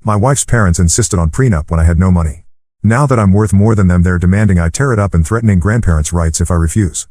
My wife's parents insisted on prenup when I had no money. Now that I'm worth more than them, they're demanding I tear it up and threatening grandparents' rights if I refuse.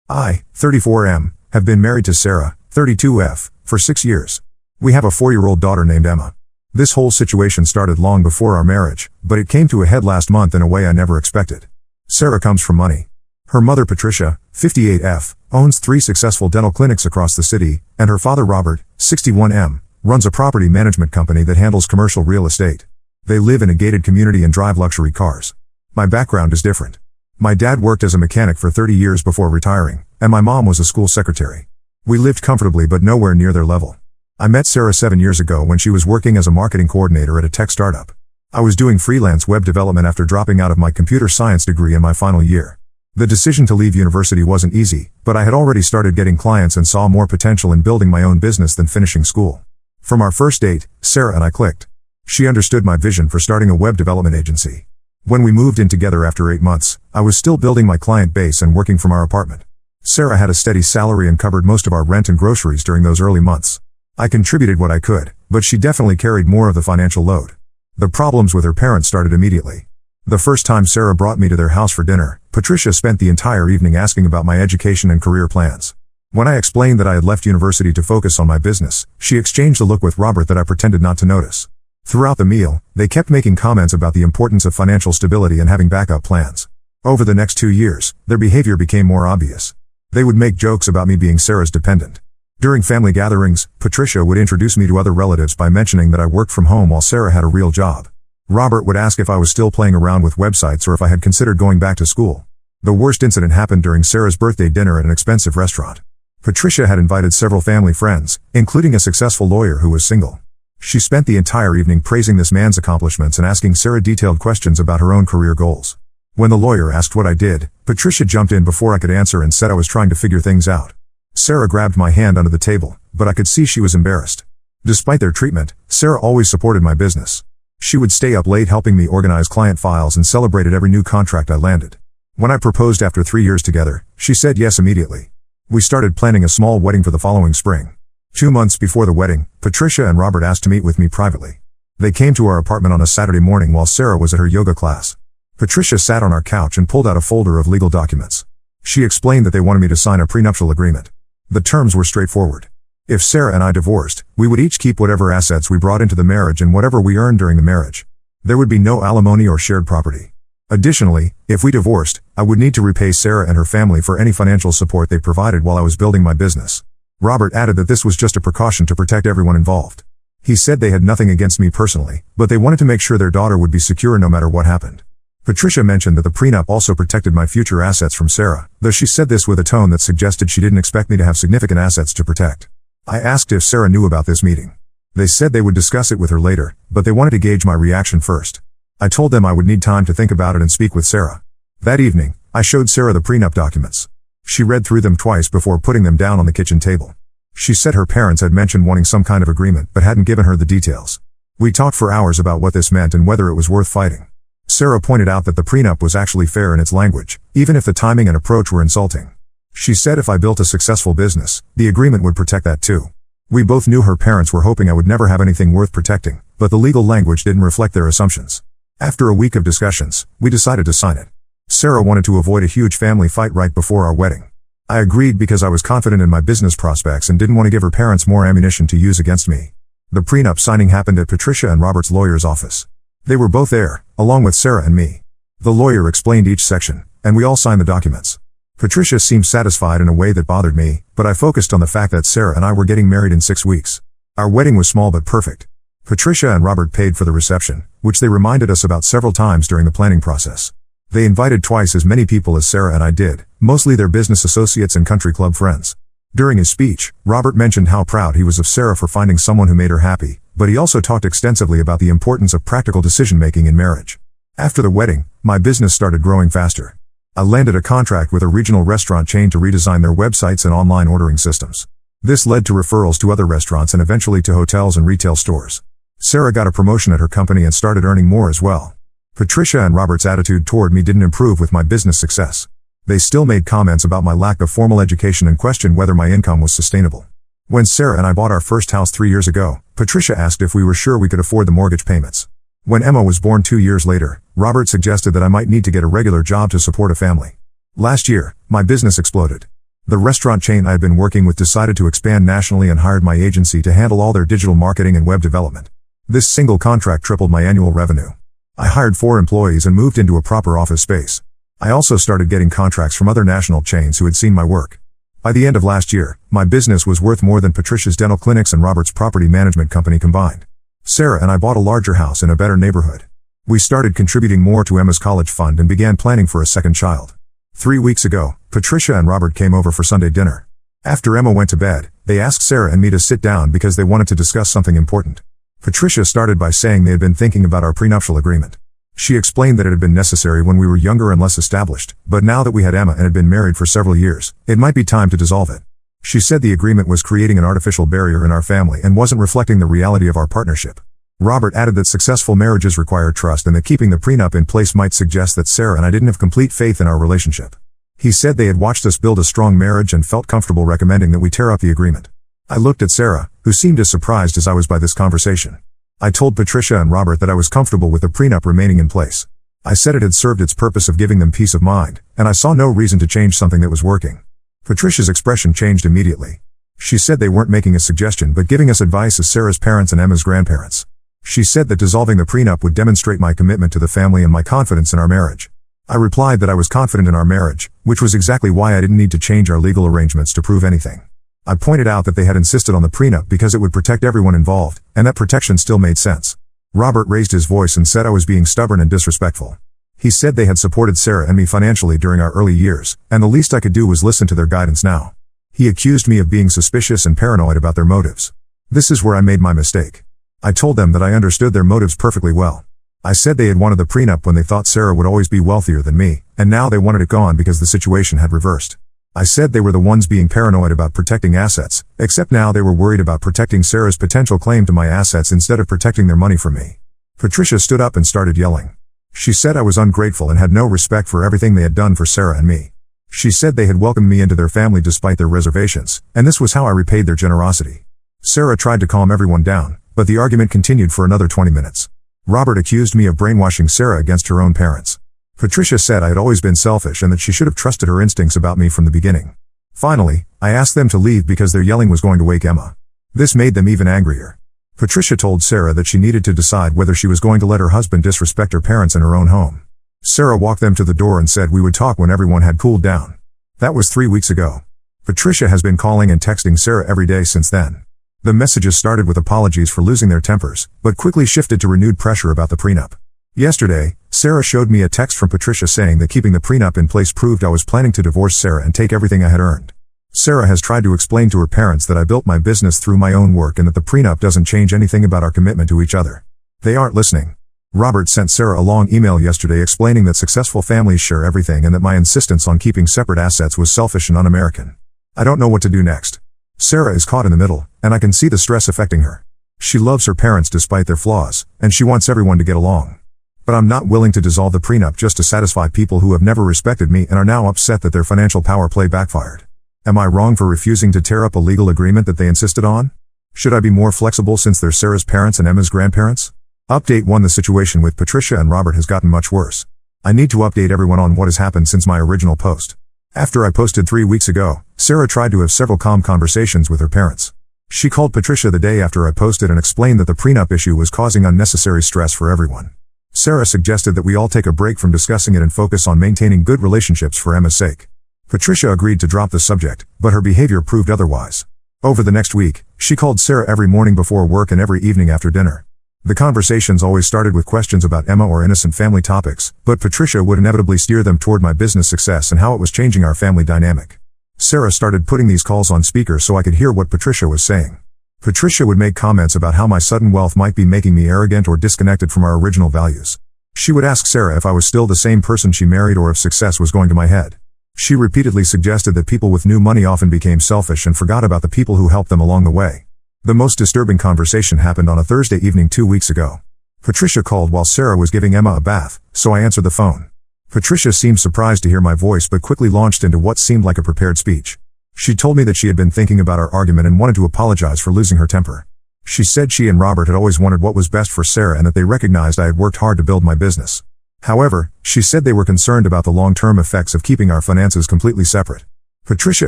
I, 34M, have been married to Sarah, 32F, for 6 years. We have a 4-year-old daughter named Emma. This whole situation started long before our marriage, but it came to a head last month in a way I never expected. Sarah comes from money. Her mother Patricia, 58F, owns 3 successful dental clinics across the city, and her father Robert, 61M, runs a property management company that handles commercial real estate. They live in a gated community and drive luxury cars. My background is different. My dad worked as a mechanic for 30 years before retiring, and my mom was a school secretary. We lived comfortably but nowhere near their level. I met Sarah 7 years ago when she was working as a marketing coordinator at a tech startup. I was doing freelance web development after dropping out of my computer science degree in my final year. The decision to leave university wasn't easy, but I had already started getting clients and saw more potential in building my own business than finishing school. From our first date, Sarah and I clicked. She understood my vision for starting a web development agency. When we moved in together after 8 months, I was still building my client base and working from our apartment. Sarah had a steady salary and covered most of our rent and groceries during those early months. I contributed what I could, but she definitely carried more of the financial load. The problems with her parents started immediately. The first time Sarah brought me to their house for dinner, Patricia spent the entire evening asking about my education and career plans. When I explained that I had left university to focus on my business, she exchanged a look with Robert that I pretended not to notice. Throughout the meal, they kept making comments about the importance of financial stability and having backup plans. Over the next 2 years, their behavior became more obvious. They would make jokes about me being Sarah's dependent. During family gatherings, Patricia would introduce me to other relatives by mentioning that I worked from home while Sarah had a real job. Robert would ask if I was still playing around with websites or if I had considered going back to school. The worst incident happened during Sarah's birthday dinner at an expensive restaurant. Patricia had invited several family friends, including a successful lawyer who was single. She spent the entire evening praising this man's accomplishments and asking Sarah detailed questions about her own career goals. When the lawyer asked what I did, Patricia jumped in before I could answer and said I was trying to figure things out. Sarah grabbed my hand under the table, but I could see she was embarrassed. Despite their treatment, Sarah always supported my business. She would stay up late helping me organize client files and celebrated every new contract I landed. When I proposed after 3 years together, she said yes immediately. We started planning a small wedding for the following spring. 2 months before the wedding, Patricia and Robert asked to meet with me privately. They came to our apartment on a Saturday morning while Sarah was at her yoga class. Patricia sat on our couch and pulled out a folder of legal documents. She explained that they wanted me to sign a prenuptial agreement. The terms were straightforward. If Sarah and I divorced, we would each keep whatever assets we brought into the marriage and whatever we earned during the marriage. There would be no alimony or shared property. Additionally, if we divorced, I would need to repay Sarah and her family for any financial support they provided while I was building my business. Robert added that this was just a precaution to protect everyone involved. He said they had nothing against me personally, but they wanted to make sure their daughter would be secure no matter what happened. Patricia mentioned that the prenup also protected my future assets from Sarah, though she said this with a tone that suggested she didn't expect me to have significant assets to protect. I asked if Sarah knew about this meeting. They said they would discuss it with her later, but they wanted to gauge my reaction first. I told them I would need time to think about it and speak with Sarah. That evening, I showed Sarah the prenup documents. She read through them twice before putting them down on the kitchen table. She said her parents had mentioned wanting some kind of agreement but hadn't given her the details. We talked for hours about what this meant and whether it was worth fighting. Sarah pointed out that the prenup was actually fair in its language, even if the timing and approach were insulting. She said if I built a successful business, the agreement would protect that too. We both knew her parents were hoping I would never have anything worth protecting, but the legal language didn't reflect their assumptions. After a week of discussions, we decided to sign it. Sarah wanted to avoid a huge family fight right before our wedding. I agreed because I was confident in my business prospects and didn't want to give her parents more ammunition to use against me. The prenup signing happened at Patricia and Robert's lawyer's office. They were both there, along with Sarah and me. The lawyer explained each section, and we all signed the documents. Patricia seemed satisfied in a way that bothered me, but I focused on the fact that Sarah and I were getting married in 6 weeks. Our wedding was small but perfect. Patricia and Robert paid for the reception, which they reminded us about several times during the planning process. They invited twice as many people as Sarah and I did, mostly their business associates and country club friends. During his speech, Robert mentioned how proud he was of Sarah for finding someone who made her happy, but he also talked extensively about the importance of practical decision-making in marriage. After the wedding, my business started growing faster. I landed a contract with a regional restaurant chain to redesign their websites and online ordering systems. This led to referrals to other restaurants and eventually to hotels and retail stores. Sarah got a promotion at her company and started earning more as well. Patricia and Robert's attitude toward me didn't improve with my business success. They still made comments about my lack of formal education and questioned whether my income was sustainable. When Sarah and I bought our first house 3 years ago, Patricia asked if we were sure we could afford the mortgage payments. When Emma was born 2 years later, Robert suggested that I might need to get a regular job to support a family. Last year, my business exploded. The restaurant chain I had been working with decided to expand nationally and hired my agency to handle all their digital marketing and web development. This single contract tripled my annual revenue. I hired 4 employees and moved into a proper office space. I also started getting contracts from other national chains who had seen my work. By the end of last year, my business was worth more than Patricia's dental clinics and Robert's property management company combined. Sarah and I bought a larger house in a better neighborhood. We started contributing more to Emma's college fund and began planning for a second child. 3 weeks ago, Patricia and Robert came over for Sunday dinner. After Emma went to bed, they asked Sarah and me to sit down because they wanted to discuss something important. Patricia started by saying they had been thinking about our prenuptial agreement. She explained that it had been necessary when we were younger and less established, but now that we had Emma and had been married for several years, it might be time to dissolve it. She said the agreement was creating an artificial barrier in our family and wasn't reflecting the reality of our partnership. Robert added that successful marriages require trust and that keeping the prenup in place might suggest that Sarah and I didn't have complete faith in our relationship. He said they had watched us build a strong marriage and felt comfortable recommending that we tear up the agreement. I looked at Sarah, who seemed as surprised as I was by this conversation. I told Patricia and Robert that I was comfortable with the prenup remaining in place. I said it had served its purpose of giving them peace of mind, and I saw no reason to change something that was working. Patricia's expression changed immediately. She said they weren't making a suggestion but giving us advice as Sarah's parents and Emma's grandparents. She said that dissolving the prenup would demonstrate my commitment to the family and my confidence in our marriage. I replied that I was confident in our marriage, which was exactly why I didn't need to change our legal arrangements to prove anything. I pointed out that they had insisted on the prenup because it would protect everyone involved, and that protection still made sense. Robert raised his voice and said I was being stubborn and disrespectful. He said they had supported Sarah and me financially during our early years, and the least I could do was listen to their guidance now. He accused me of being suspicious and paranoid about their motives. This is where I made my mistake. I told them that I understood their motives perfectly well. I said they had wanted the prenup when they thought Sarah would always be wealthier than me, and now they wanted it gone because the situation had reversed. I said they were the ones being paranoid about protecting assets, except now they were worried about protecting Sarah's potential claim to my assets instead of protecting their money from me. Patricia stood up and started yelling. She said I was ungrateful and had no respect for everything they had done for Sarah and me. She said they had welcomed me into their family despite their reservations, and this was how I repaid their generosity. Sarah tried to calm everyone down, but the argument continued for another 20 minutes. Robert accused me of brainwashing Sarah against her own parents. Patricia said I had always been selfish and that she should have trusted her instincts about me from the beginning. Finally, I asked them to leave because their yelling was going to wake Emma. This made them even angrier. Patricia told Sarah that she needed to decide whether she was going to let her husband disrespect her parents in her own home. Sarah walked them to the door and said we would talk when everyone had cooled down. That was 3 weeks ago. Patricia has been calling and texting Sarah every day since then. The messages started with apologies for losing their tempers, but quickly shifted to renewed pressure about the prenup. Yesterday, Sarah showed me a text from Patricia saying that keeping the prenup in place proved I was planning to divorce Sarah and take everything I had earned. Sarah has tried to explain to her parents that I built my business through my own work and that the prenup doesn't change anything about our commitment to each other. They aren't listening. Robert sent Sarah a long email yesterday explaining that successful families share everything and that my insistence on keeping separate assets was selfish and un-American. I don't know what to do next. Sarah is caught in the middle, and I can see the stress affecting her. She loves her parents despite their flaws, and she wants everyone to get along. But I'm not willing to dissolve the prenup just to satisfy people who have never respected me and are now upset that their financial power play backfired. Am I wrong for refusing to tear up a legal agreement that they insisted on? Should I be more flexible since they're Sarah's parents and Emma's grandparents? Update 1: The situation with Patricia and Robert has gotten much worse. I need to update everyone on what has happened since my original post. After I posted 3 weeks ago, Sarah tried to have several calm conversations with her parents. She called Patricia the day after I posted and explained that the prenup issue was causing unnecessary stress for everyone. Sarah suggested that we all take a break from discussing it and focus on maintaining good relationships for Emma's sake. Patricia agreed to drop the subject, but her behavior proved otherwise. Over the next week, she called Sarah every morning before work and every evening after dinner. The conversations always started with questions about Emma or innocent family topics, but Patricia would inevitably steer them toward my business success and how it was changing our family dynamic. Sarah started putting these calls on speaker so I could hear what Patricia was saying. Patricia would make comments about how my sudden wealth might be making me arrogant or disconnected from our original values. She would ask Sarah if I was still the same person she married or if success was going to my head. She repeatedly suggested that people with new money often became selfish and forgot about the people who helped them along the way. The most disturbing conversation happened on a Thursday evening 2 weeks ago. Patricia called while Sarah was giving Emma a bath, so I answered the phone. Patricia seemed surprised to hear my voice but quickly launched into what seemed like a prepared speech. She told me that she had been thinking about our argument and wanted to apologize for losing her temper. She said she and Robert had always wanted what was best for Sarah and that they recognized I had worked hard to build my business. However, she said they were concerned about the long-term effects of keeping our finances completely separate. Patricia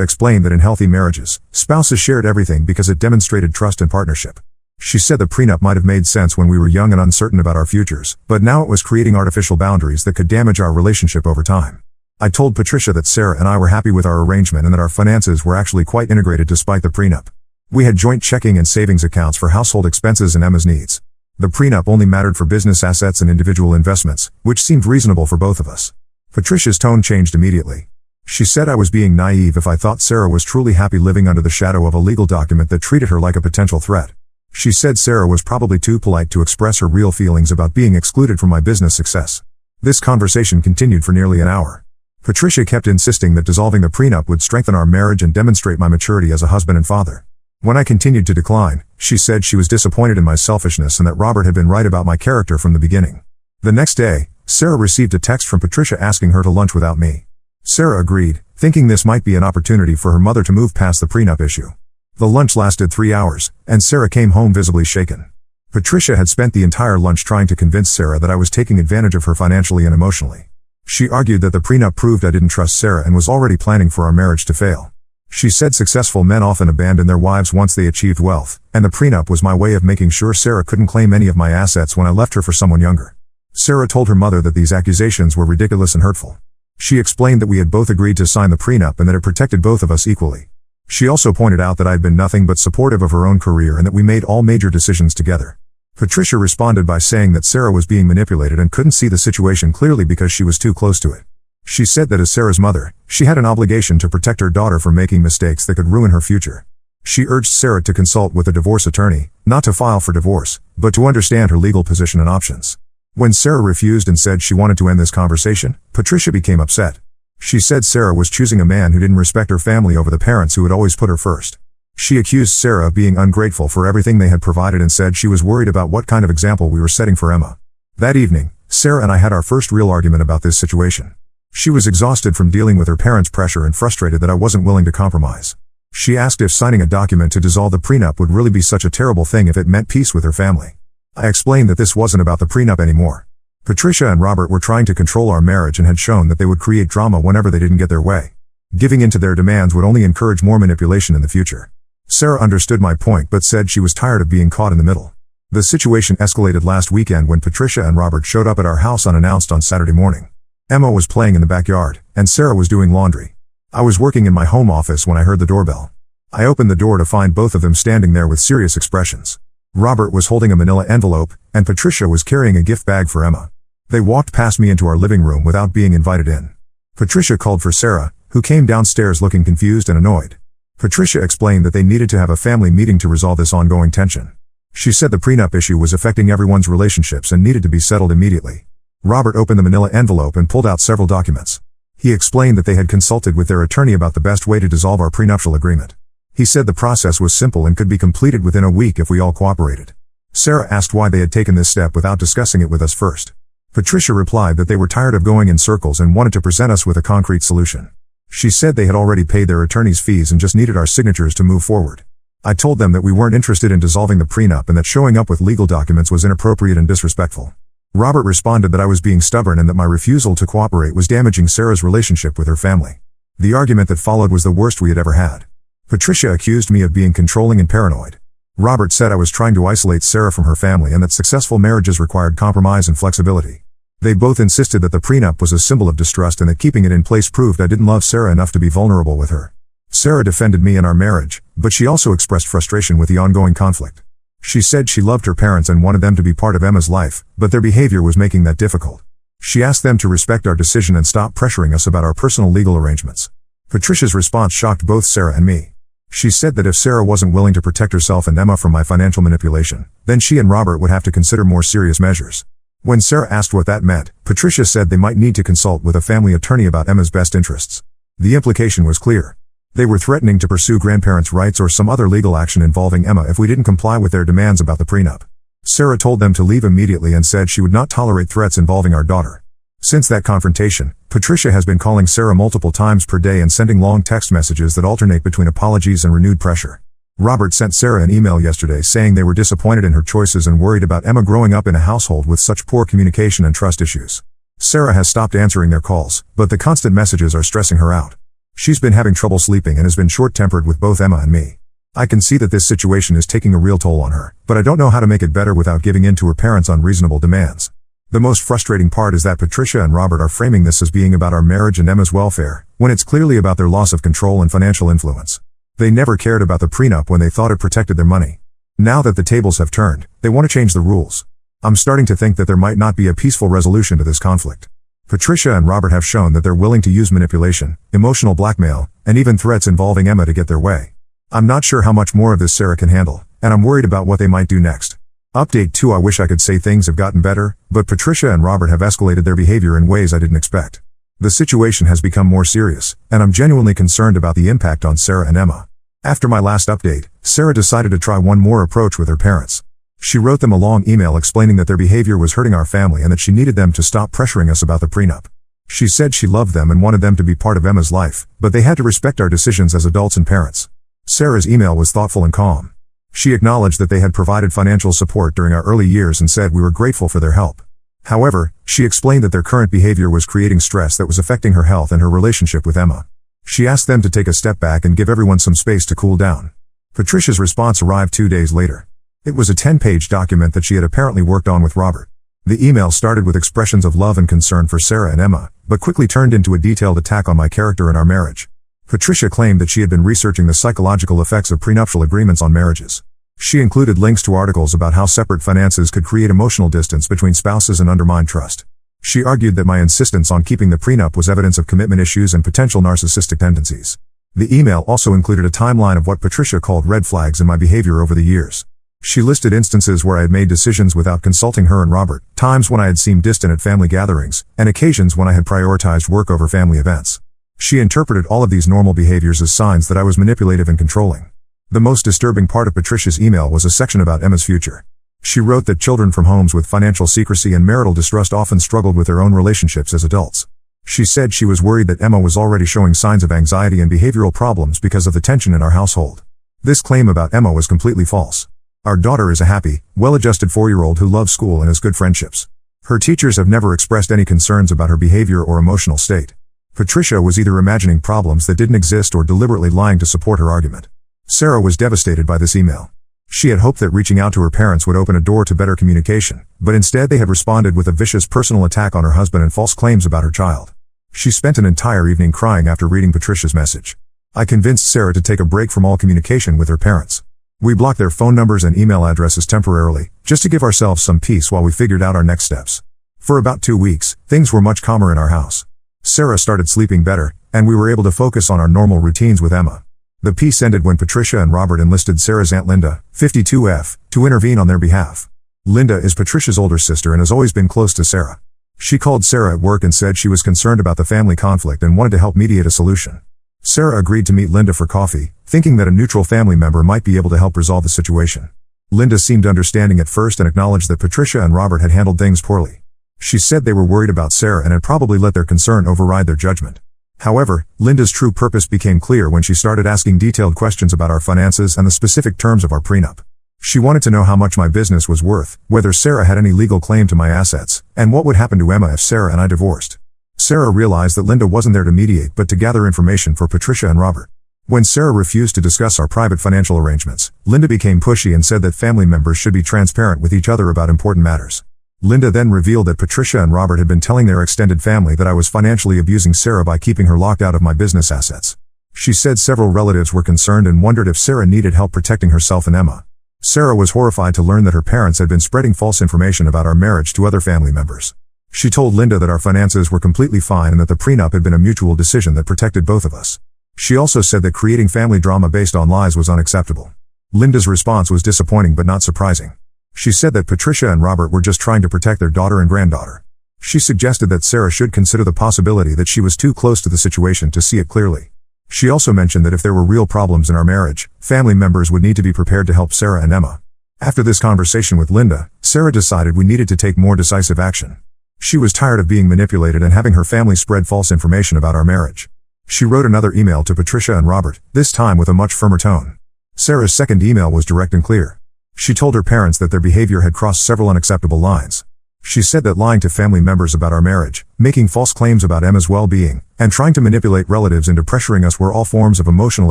explained that in healthy marriages, spouses shared everything because it demonstrated trust and partnership. She said the prenup might have made sense when we were young and uncertain about our futures, but now it was creating artificial boundaries that could damage our relationship over time. I told Patricia that Sarah and I were happy with our arrangement and that our finances were actually quite integrated despite the prenup. We had joint checking and savings accounts for household expenses and Emma's needs. The prenup only mattered for business assets and individual investments, which seemed reasonable for both of us. Patricia's tone changed immediately. She said I was being naive if I thought Sarah was truly happy living under the shadow of a legal document that treated her like a potential threat. She said Sarah was probably too polite to express her real feelings about being excluded from my business success. This conversation continued for nearly an hour. Patricia kept insisting that dissolving the prenup would strengthen our marriage and demonstrate my maturity as a husband and father. When I continued to decline, she said she was disappointed in my selfishness and that Robert had been right about my character from the beginning. The next day, Sarah received a text from Patricia asking her to lunch without me. Sarah agreed, thinking this might be an opportunity for her mother to move past the prenup issue. The lunch lasted 3 hours, and Sarah came home visibly shaken. Patricia had spent the entire lunch trying to convince Sarah that I was taking advantage of her financially and emotionally. She argued that the prenup proved I didn't trust Sarah and was already planning for our marriage to fail. She said successful men often abandon their wives once they achieved wealth, and the prenup was my way of making sure Sarah couldn't claim any of my assets when I left her for someone younger. Sarah told her mother that these accusations were ridiculous and hurtful. She explained that we had both agreed to sign the prenup and that it protected both of us equally. She also pointed out that I had been nothing but supportive of her own career and that we made all major decisions together. Patricia responded by saying that Sarah was being manipulated and couldn't see the situation clearly because she was too close to it. She said that as Sarah's mother, she had an obligation to protect her daughter from making mistakes that could ruin her future. She urged Sarah to consult with a divorce attorney, not to file for divorce, but to understand her legal position and options. When Sarah refused and said she wanted to end this conversation, Patricia became upset. She said Sarah was choosing a man who didn't respect her family over the parents who had always put her first. She accused Sarah of being ungrateful for everything they had provided and said she was worried about what kind of example we were setting for Emma. That evening, Sarah and I had our first real argument about this situation. She was exhausted from dealing with her parents' pressure and frustrated that I wasn't willing to compromise. She asked if signing a document to dissolve the prenup would really be such a terrible thing if it meant peace with her family. I explained that this wasn't about the prenup anymore. Patricia and Robert were trying to control our marriage and had shown that they would create drama whenever they didn't get their way. Giving in to their demands would only encourage more manipulation in the future. Sarah understood my point but said she was tired of being caught in the middle. The situation escalated last weekend when Patricia and Robert showed up at our house unannounced on Saturday morning. Emma was playing in the backyard, and Sarah was doing laundry. I was working in my home office when I heard the doorbell. I opened the door to find both of them standing there with serious expressions. Robert was holding a manila envelope, and Patricia was carrying a gift bag for Emma. They walked past me into our living room without being invited in. Patricia called for Sarah, who came downstairs looking confused and annoyed. Patricia explained that they needed to have a family meeting to resolve this ongoing tension. She said the prenup issue was affecting everyone's relationships and needed to be settled immediately. Robert opened the manila envelope and pulled out several documents. He explained that they had consulted with their attorney about the best way to dissolve our prenuptial agreement. He said the process was simple and could be completed within a week if we all cooperated. Sarah asked why they had taken this step without discussing it with us first. Patricia replied that they were tired of going in circles and wanted to present us with a concrete solution. She said they had already paid their attorney's fees and just needed our signatures to move forward. I told them that we weren't interested in dissolving the prenup and that showing up with legal documents was inappropriate and disrespectful. Robert responded that I was being stubborn and that my refusal to cooperate was damaging Sarah's relationship with her family. The argument that followed was the worst we had ever had. Patricia accused me of being controlling and paranoid. Robert said I was trying to isolate Sarah from her family and that successful marriages required compromise and flexibility. They both insisted that the prenup was a symbol of distrust and that keeping it in place proved I didn't love Sarah enough to be vulnerable with her. Sarah defended me and our marriage, but she also expressed frustration with the ongoing conflict. She said she loved her parents and wanted them to be part of Emma's life, but their behavior was making that difficult. She asked them to respect our decision and stop pressuring us about our personal legal arrangements. Patricia's response shocked both Sarah and me. She said that if Sarah wasn't willing to protect herself and Emma from my financial manipulation, then she and Robert would have to consider more serious measures. When Sarah asked what that meant, Patricia said they might need to consult with a family attorney about Emma's best interests. The implication was clear. They were threatening to pursue grandparents' rights or some other legal action involving Emma if we didn't comply with their demands about the prenup. Sarah told them to leave immediately and said she would not tolerate threats involving our daughter. Since that confrontation, Patricia has been calling Sarah multiple times per day and sending long text messages that alternate between apologies and renewed pressure. Robert sent Sarah an email yesterday saying they were disappointed in her choices and worried about Emma growing up in a household with such poor communication and trust issues. Sarah has stopped answering their calls, but the constant messages are stressing her out. She's been having trouble sleeping and has been short-tempered with both Emma and me. I can see that this situation is taking a real toll on her, but I don't know how to make it better without giving in to her parents' unreasonable demands. The most frustrating part is that Patricia and Robert are framing this as being about our marriage and Emma's welfare, when it's clearly about their loss of control and financial influence. They never cared about the prenup when they thought it protected their money. Now that the tables have turned, they want to change the rules. I'm starting to think that there might not be a peaceful resolution to this conflict. Patricia and Robert have shown that they're willing to use manipulation, emotional blackmail, and even threats involving Emma to get their way. I'm not sure how much more of this Sarah can handle, and I'm worried about what they might do next. Update 2: I wish I could say things have gotten better, but Patricia and Robert have escalated their behavior in ways I didn't expect. The situation has become more serious, and I'm genuinely concerned about the impact on Sarah and Emma. After my last update, Sarah decided to try one more approach with her parents. She wrote them a long email explaining that their behavior was hurting our family and that she needed them to stop pressuring us about the prenup. She said she loved them and wanted them to be part of Emma's life, but they had to respect our decisions as adults and parents. Sarah's email was thoughtful and calm. She acknowledged that they had provided financial support during our early years and said we were grateful for their help. However, she explained that their current behavior was creating stress that was affecting her health and her relationship with Emma. She asked them to take a step back and give everyone some space to cool down. Patricia's response arrived 2 days later. It was a 10-page document that she had apparently worked on with Robert. The email started with expressions of love and concern for Sarah and Emma, but quickly turned into a detailed attack on my character and our marriage. Patricia claimed that she had been researching the psychological effects of prenuptial agreements on marriages. She included links to articles about how separate finances could create emotional distance between spouses and undermine trust. She argued that my insistence on keeping the prenup was evidence of commitment issues and potential narcissistic tendencies. The email also included a timeline of what Patricia called red flags in my behavior over the years. She listed instances where I had made decisions without consulting her and Robert, times when I had seemed distant at family gatherings, and occasions when I had prioritized work over family events. She interpreted all of these normal behaviors as signs that I was manipulative and controlling. The most disturbing part of Patricia's email was a section about Emma's future. She wrote that children from homes with financial secrecy and marital distrust often struggled with their own relationships as adults. She said she was worried that Emma was already showing signs of anxiety and behavioral problems because of the tension in our household. This claim about Emma was completely false. Our daughter is a happy, well-adjusted 4-year-old who loves school and has good friendships. Her teachers have never expressed any concerns about her behavior or emotional state. Patricia was either imagining problems that didn't exist or deliberately lying to support her argument. Sarah was devastated by this email. She had hoped that reaching out to her parents would open a door to better communication, but instead they had responded with a vicious personal attack on her husband and false claims about her child. She spent an entire evening crying after reading Patricia's message. I convinced Sarah to take a break from all communication with her parents. We blocked their phone numbers and email addresses temporarily, just to give ourselves some peace while we figured out our next steps. For about 2 weeks, things were much calmer in our house. Sarah started sleeping better, and we were able to focus on our normal routines with Emma. The peace ended when Patricia and Robert enlisted Sarah's Aunt Linda, 52F, to intervene on their behalf. Linda is Patricia's older sister and has always been close to Sarah. She called Sarah at work and said she was concerned about the family conflict and wanted to help mediate a solution. Sarah agreed to meet Linda for coffee, thinking that a neutral family member might be able to help resolve the situation. Linda seemed understanding at first and acknowledged that Patricia and Robert had handled things poorly. She said they were worried about Sarah and had probably let their concern override their judgment. However, Linda's true purpose became clear when she started asking detailed questions about our finances and the specific terms of our prenup. She wanted to know how much my business was worth, whether Sarah had any legal claim to my assets, and what would happen to Emma if Sarah and I divorced. Sarah realized that Linda wasn't there to mediate but to gather information for Patricia and Robert. When Sarah refused to discuss our private financial arrangements, Linda became pushy and said that family members should be transparent with each other about important matters. Linda then revealed that Patricia and Robert had been telling their extended family that I was financially abusing Sarah by keeping her locked out of my business assets. She said several relatives were concerned and wondered if Sarah needed help protecting herself and Emma. Sarah was horrified to learn that her parents had been spreading false information about our marriage to other family members. She told Linda that our finances were completely fine and that the prenup had been a mutual decision that protected both of us. She also said that creating family drama based on lies was unacceptable. Linda's response was disappointing but not surprising. She said that Patricia and Robert were just trying to protect their daughter and granddaughter. She suggested that Sarah should consider the possibility that she was too close to the situation to see it clearly. She also mentioned that if there were real problems in our marriage, family members would need to be prepared to help Sarah and Emma. After this conversation with Linda, Sarah decided we needed to take more decisive action. She was tired of being manipulated and having her family spread false information about our marriage. She wrote another email to Patricia and Robert, this time with a much firmer tone. Sarah's second email was direct and clear. She told her parents that their behavior had crossed several unacceptable lines. She said that lying to family members about our marriage, making false claims about Emma's well-being, and trying to manipulate relatives into pressuring us were all forms of emotional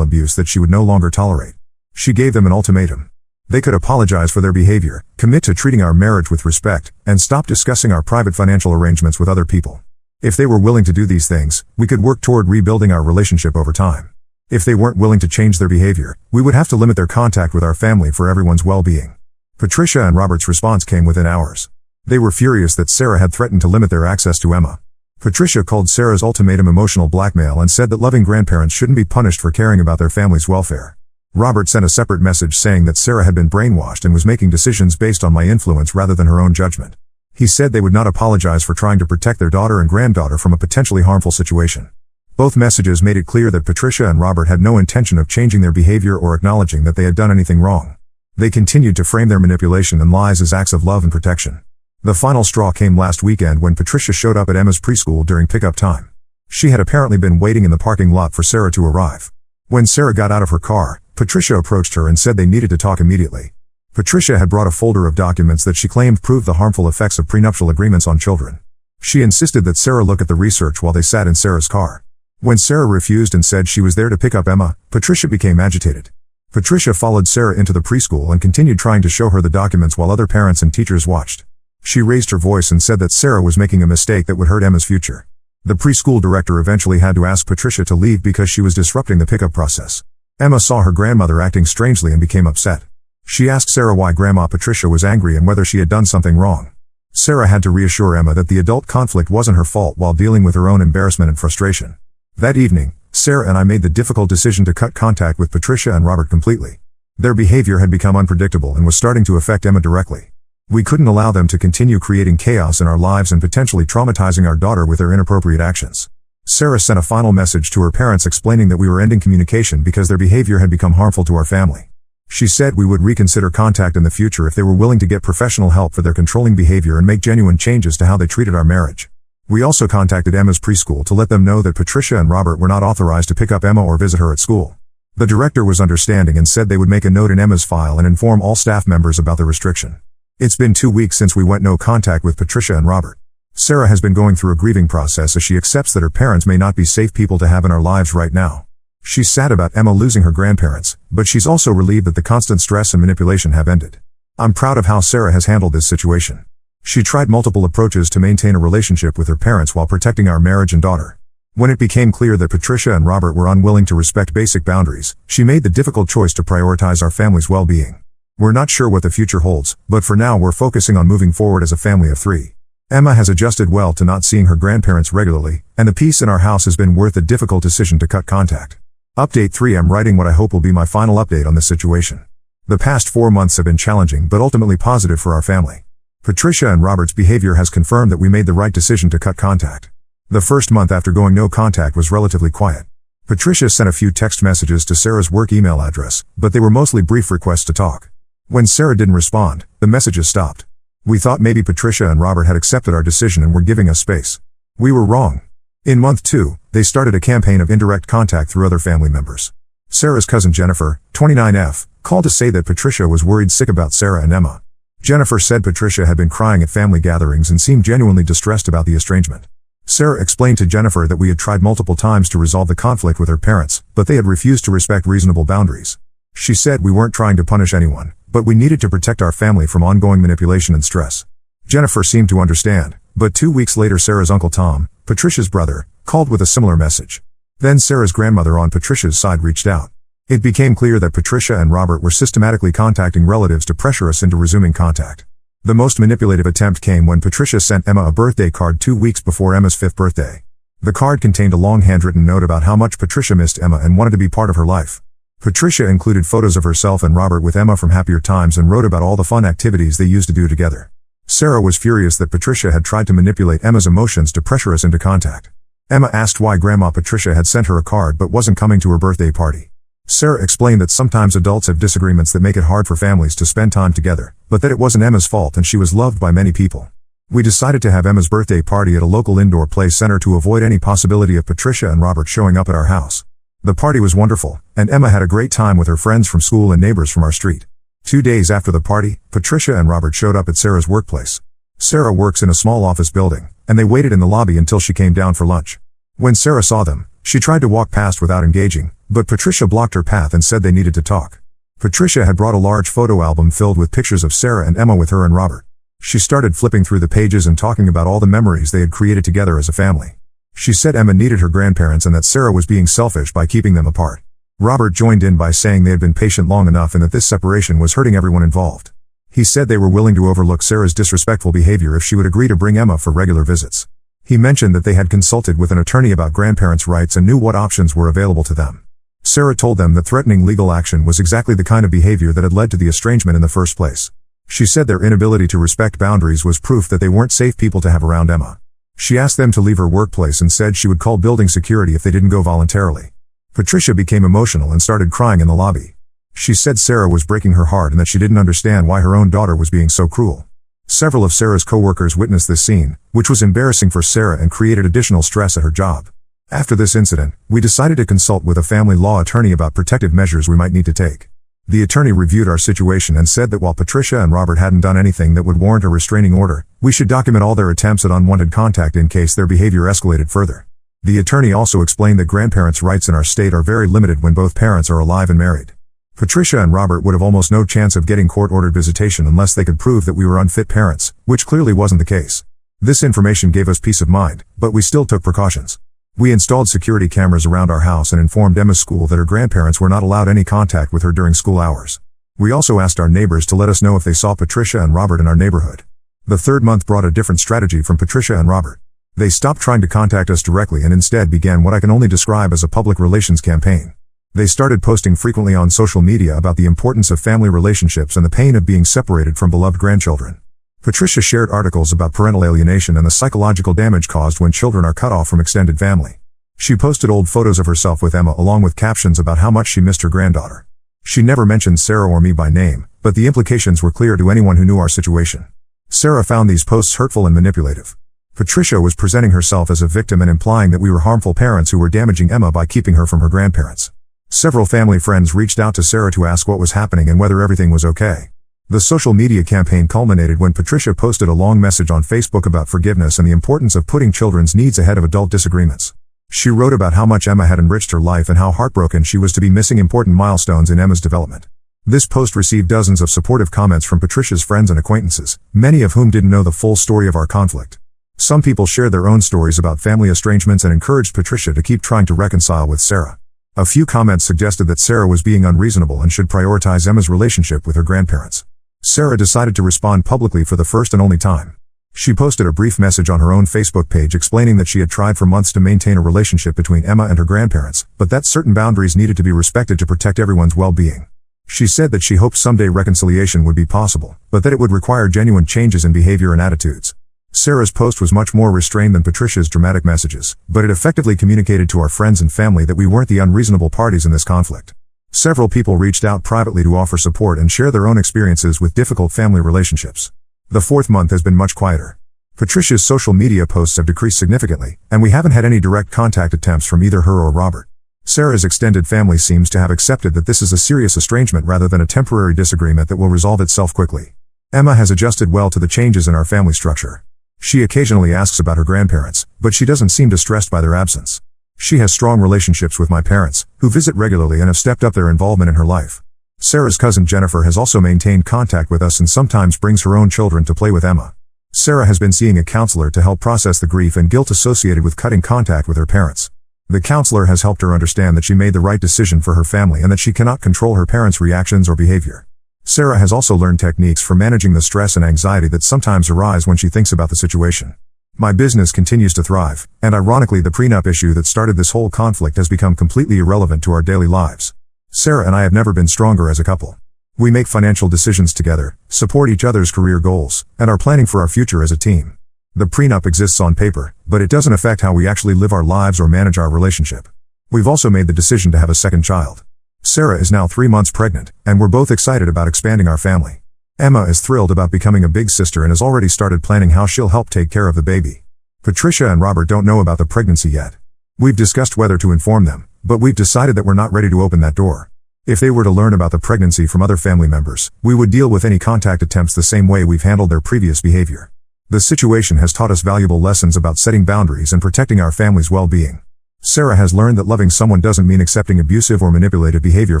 abuse that she would no longer tolerate. She gave them an ultimatum. They could apologize for their behavior, commit to treating our marriage with respect, and stop discussing our private financial arrangements with other people. If they were willing to do these things, we could work toward rebuilding our relationship over time. If they weren't willing to change their behavior, we would have to limit their contact with our family for everyone's well-being. Patricia and Robert's response came within hours. They were furious that Sarah had threatened to limit their access to Emma. Patricia called Sarah's ultimatum emotional blackmail and said that loving grandparents shouldn't be punished for caring about their family's welfare. Robert sent a separate message saying that Sarah had been brainwashed and was making decisions based on my influence rather than her own judgment. He said they would not apologize for trying to protect their daughter and granddaughter from a potentially harmful situation. Both messages made it clear that Patricia and Robert had no intention of changing their behavior or acknowledging that they had done anything wrong. They continued to frame their manipulation and lies as acts of love and protection. The final straw came last weekend when Patricia showed up at Emma's preschool during pickup time. She had apparently been waiting in the parking lot for Sarah to arrive. When Sarah got out of her car, Patricia approached her and said they needed to talk immediately. Patricia had brought a folder of documents that she claimed proved the harmful effects of prenuptial agreements on children. She insisted that Sarah look at the research while they sat in Sarah's car. When Sarah refused and said she was there to pick up Emma, Patricia became agitated. Patricia followed Sarah into the preschool and continued trying to show her the documents while other parents and teachers watched. She raised her voice and said that Sarah was making a mistake that would hurt Emma's future. The preschool director eventually had to ask Patricia to leave because she was disrupting the pickup process. Emma saw her grandmother acting strangely and became upset. She asked Sarah why Grandma Patricia was angry and whether she had done something wrong. Sarah had to reassure Emma that the adult conflict wasn't her fault while dealing with her own embarrassment and frustration. That evening, Sarah and I made the difficult decision to cut contact with Patricia and Robert completely. Their behavior had become unpredictable and was starting to affect Emma directly. We couldn't allow them to continue creating chaos in our lives and potentially traumatizing our daughter with their inappropriate actions. Sarah sent a final message to her parents explaining that we were ending communication because their behavior had become harmful to our family. She said we would reconsider contact in the future if they were willing to get professional help for their controlling behavior and make genuine changes to how they treated our marriage. We also contacted Emma's preschool to let them know that Patricia and Robert were not authorized to pick up Emma or visit her at school. The director was understanding and said they would make a note in Emma's file and inform all staff members about the restriction. It's been 2 weeks since we went no contact with Patricia and Robert. Sarah has been going through a grieving process as she accepts that her parents may not be safe people to have in our lives right now. She's sad about Emma losing her grandparents, but she's also relieved that the constant stress and manipulation have ended. I'm proud of how Sarah has handled this situation. She tried multiple approaches to maintain a relationship with her parents while protecting our marriage and daughter. When it became clear that Patricia and Robert were unwilling to respect basic boundaries, she made the difficult choice to prioritize our family's well-being. We're not sure what the future holds, but for now we're focusing on moving forward as a family of 3. Emma has adjusted well to not seeing her grandparents regularly, and the peace in our house has been worth the difficult decision to cut contact. Update 3: I'm writing what I hope will be my final update on this situation. The past 4 months have been challenging but ultimately positive for our family. Patricia and Robert's behavior has confirmed that we made the right decision to cut contact. The first month after going no contact was relatively quiet. Patricia sent a few text messages to Sarah's work email address, but they were mostly brief requests to talk. When Sarah didn't respond, the messages stopped. We thought maybe Patricia and Robert had accepted our decision and were giving us space. We were wrong. In month 2, they started a campaign of indirect contact through other family members. Sarah's cousin Jennifer, 29F, called to say that Patricia was worried sick about Sarah and Emma. Jennifer said Patricia had been crying at family gatherings and seemed genuinely distressed about the estrangement. Sarah explained to Jennifer that we had tried multiple times to resolve the conflict with her parents, but they had refused to respect reasonable boundaries. She said we weren't trying to punish anyone, but we needed to protect our family from ongoing manipulation and stress. Jennifer seemed to understand, but 2 weeks later Sarah's Uncle Tom, Patricia's brother, called with a similar message. Then Sarah's grandmother on Patricia's side reached out. It became clear that Patricia and Robert were systematically contacting relatives to pressure us into resuming contact. The most manipulative attempt came when Patricia sent Emma a birthday card 2 weeks before Emma's 5th birthday. The card contained a long handwritten note about how much Patricia missed Emma and wanted to be part of her life. Patricia included photos of herself and Robert with Emma from happier times and wrote about all the fun activities they used to do together. Sarah was furious that Patricia had tried to manipulate Emma's emotions to pressure us into contact. Emma asked why Grandma Patricia had sent her a card but wasn't coming to her birthday party. Sarah explained that sometimes adults have disagreements that make it hard for families to spend time together, but that it wasn't Emma's fault and she was loved by many people. We decided to have Emma's birthday party at a local indoor play center to avoid any possibility of Patricia and Robert showing up at our house. The party was wonderful, and Emma had a great time with her friends from school and neighbors from our street. 2 days after the party, Patricia and Robert showed up at Sarah's workplace. Sarah works in a small office building, and they waited in the lobby until she came down for lunch. When Sarah saw them, she tried to walk past without engaging, but Patricia blocked her path and said they needed to talk. Patricia had brought a large photo album filled with pictures of Sarah and Emma with her and Robert. She started flipping through the pages and talking about all the memories they had created together as a family. She said Emma needed her grandparents and that Sarah was being selfish by keeping them apart. Robert joined in by saying they had been patient long enough and that this separation was hurting everyone involved. He said they were willing to overlook Sarah's disrespectful behavior if she would agree to bring Emma for regular visits. He mentioned that they had consulted with an attorney about grandparents' rights and knew what options were available to them. Sarah told them that threatening legal action was exactly the kind of behavior that had led to the estrangement in the first place. She said their inability to respect boundaries was proof that they weren't safe people to have around Emma. She asked them to leave her workplace and said she would call building security if they didn't go voluntarily. Patricia became emotional and started crying in the lobby. She said Sarah was breaking her heart and that she didn't understand why her own daughter was being so cruel. Several of Sarah's co-workers witnessed this scene, which was embarrassing for Sarah and created additional stress at her job. After this incident, we decided to consult with a family law attorney about protective measures we might need to take. The attorney reviewed our situation and said that while Patricia and Robert hadn't done anything that would warrant a restraining order, we should document all their attempts at unwanted contact in case their behavior escalated further. The attorney also explained that grandparents' rights in our state are very limited when both parents are alive and married. Patricia and Robert would have almost no chance of getting court-ordered visitation unless they could prove that we were unfit parents, which clearly wasn't the case. This information gave us peace of mind, but we still took precautions. We installed security cameras around our house and informed Emma's school that her grandparents were not allowed any contact with her during school hours. We also asked our neighbors to let us know if they saw Patricia and Robert in our neighborhood. The third month brought a different strategy from Patricia and Robert. They stopped trying to contact us directly and instead began what I can only describe as a public relations campaign. They started posting frequently on social media about the importance of family relationships and the pain of being separated from beloved grandchildren. Patricia shared articles about parental alienation and the psychological damage caused when children are cut off from extended family. She posted old photos of herself with Emma along with captions about how much she missed her granddaughter. She never mentioned Sarah or me by name, but the implications were clear to anyone who knew our situation. Sarah found these posts hurtful and manipulative. Patricia was presenting herself as a victim and implying that we were harmful parents who were damaging Emma by keeping her from her grandparents. Several family friends reached out to Sarah to ask what was happening and whether everything was okay. The social media campaign culminated when Patricia posted a long message on Facebook about forgiveness and the importance of putting children's needs ahead of adult disagreements. She wrote about how much Emma had enriched her life and how heartbroken she was to be missing important milestones in Emma's development. This post received dozens of supportive comments from Patricia's friends and acquaintances, many of whom didn't know the full story of our conflict. Some people shared their own stories about family estrangements and encouraged Patricia to keep trying to reconcile with Sarah. A few comments suggested that Sarah was being unreasonable and should prioritize Emma's relationship with her grandparents. Sarah decided to respond publicly for the first and only time. She posted a brief message on her own Facebook page explaining that she had tried for months to maintain a relationship between Emma and her grandparents, but that certain boundaries needed to be respected to protect everyone's well-being. She said that she hoped someday reconciliation would be possible, but that it would require genuine changes in behavior and attitudes. Sarah's post was much more restrained than Patricia's dramatic messages, but it effectively communicated to our friends and family that we weren't the unreasonable parties in this conflict. Several people reached out privately to offer support and share their own experiences with difficult family relationships. The fourth month has been much quieter. Patricia's social media posts have decreased significantly, and we haven't had any direct contact attempts from either her or Robert. Sarah's extended family seems to have accepted that this is a serious estrangement rather than a temporary disagreement that will resolve itself quickly. Emma has adjusted well to the changes in our family structure. She occasionally asks about her grandparents, but she doesn't seem distressed by their absence. She has strong relationships with my parents, who visit regularly and have stepped up their involvement in her life. Sarah's cousin Jennifer has also maintained contact with us and sometimes brings her own children to play with Emma. Sarah has been seeing a counselor to help process the grief and guilt associated with cutting contact with her parents. The counselor has helped her understand that she made the right decision for her family and that she cannot control her parents' reactions or behavior. Sarah has also learned techniques for managing the stress and anxiety that sometimes arise when she thinks about the situation. My business continues to thrive, and ironically the prenup issue that started this whole conflict has become completely irrelevant to our daily lives. Sarah and I have never been stronger as a couple. We make financial decisions together, support each other's career goals, and are planning for our future as a team. The prenup exists on paper, but it doesn't affect how we actually live our lives or manage our relationship. We've also made the decision to have a second child. Sarah is now 3 months pregnant, and we're both excited about expanding our family. Emma is thrilled about becoming a big sister and has already started planning how she'll help take care of the baby. Patricia and Robert don't know about the pregnancy yet. We've discussed whether to inform them, but we've decided that we're not ready to open that door. If they were to learn about the pregnancy from other family members, we would deal with any contact attempts the same way we've handled their previous behavior. The situation has taught us valuable lessons about setting boundaries and protecting our family's well-being. Sarah has learned that loving someone doesn't mean accepting abusive or manipulative behavior